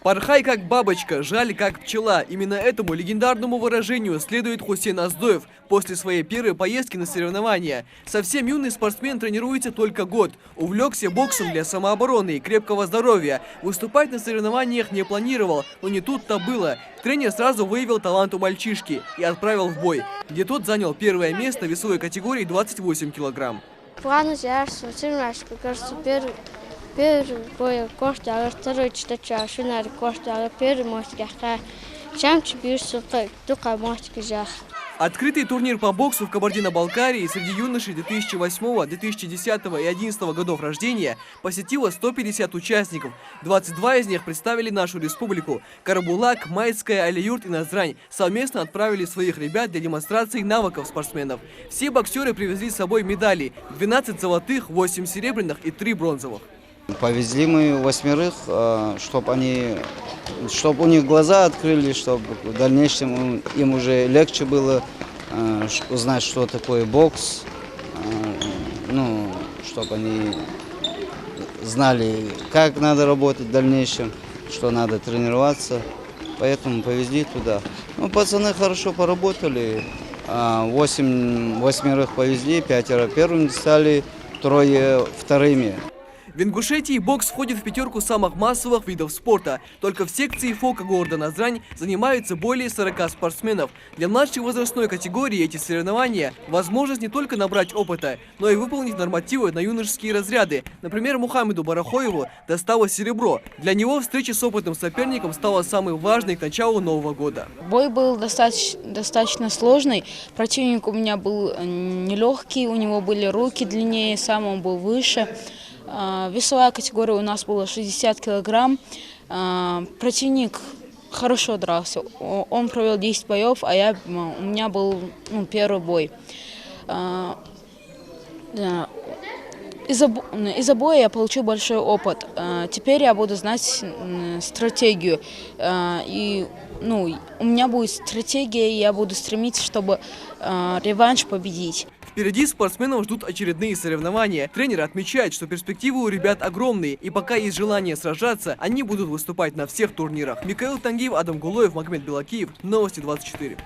«Порхай как бабочка, жаль как пчела». Именно этому легендарному выражению следует Хусейн Оздоев после своей первой поездки на соревнования. Совсем юный спортсмен тренируется только год. Увлекся боксом для самообороны и крепкого здоровья. Выступать на соревнованиях не планировал, но не тут-то было. Тренер сразу выявил талант у мальчишки и отправил в бой, где тот занял первое место в весовой категории 28 килограмм. Первый бой коштал, второй читача, шинари коштал, первый мостик, шамчи бьются только мостик жах. Открытый турнир по боксу в Кабардино-Балкарии среди юношей 2008, 2010 и 2011 годов рождения посетило 150 участников. 22 из них представили нашу республику. Карабулак, Майская, Алиюрт и Назрань совместно отправили своих ребят для демонстрации навыков спортсменов. Все боксеры привезли с собой медали: 12 золотых, 8 серебряных и 3 бронзовых. Повезли мы 8, чтобы у них глаза открыли, чтобы в дальнейшем им уже легче было узнать, что такое бокс, чтобы они знали, как надо работать в дальнейшем, что надо тренироваться. Поэтому повезли туда. Пацаны хорошо поработали, 8 повезли, 5 первыми стали, 3 вторыми. В Ингушетии бокс входит в пятерку самых массовых видов спорта. Только в секции фока города Назрань занимаются более 40 спортсменов. Для младшей возрастной категории эти соревнования – возможность не только набрать опыта, но и выполнить нормативы на юношеские разряды. Например, Мухаммеду Барахоеву досталось серебро. Для него встреча с опытным соперником стала самой важной к началу Нового года. Бой был достаточно сложный. Противник у меня был нелегкий, у него были руки длиннее, сам он был выше. Весовая категория у нас была 60 килограмм. Противник хорошо дрался. Он провел 10 боев, а у меня был первый бой. Из-за боя я получил большой опыт. Теперь я буду знать стратегию. У меня будет стратегия, и я буду стремиться, чтобы реванш победить. Впереди спортсменов ждут очередные соревнования. Тренер отмечает, что перспективы у ребят огромные, и пока есть желание сражаться, они будут выступать на всех турнирах. Микаил Тангиев, Адам Гулоев, Магомед Белакиев. Новости 24.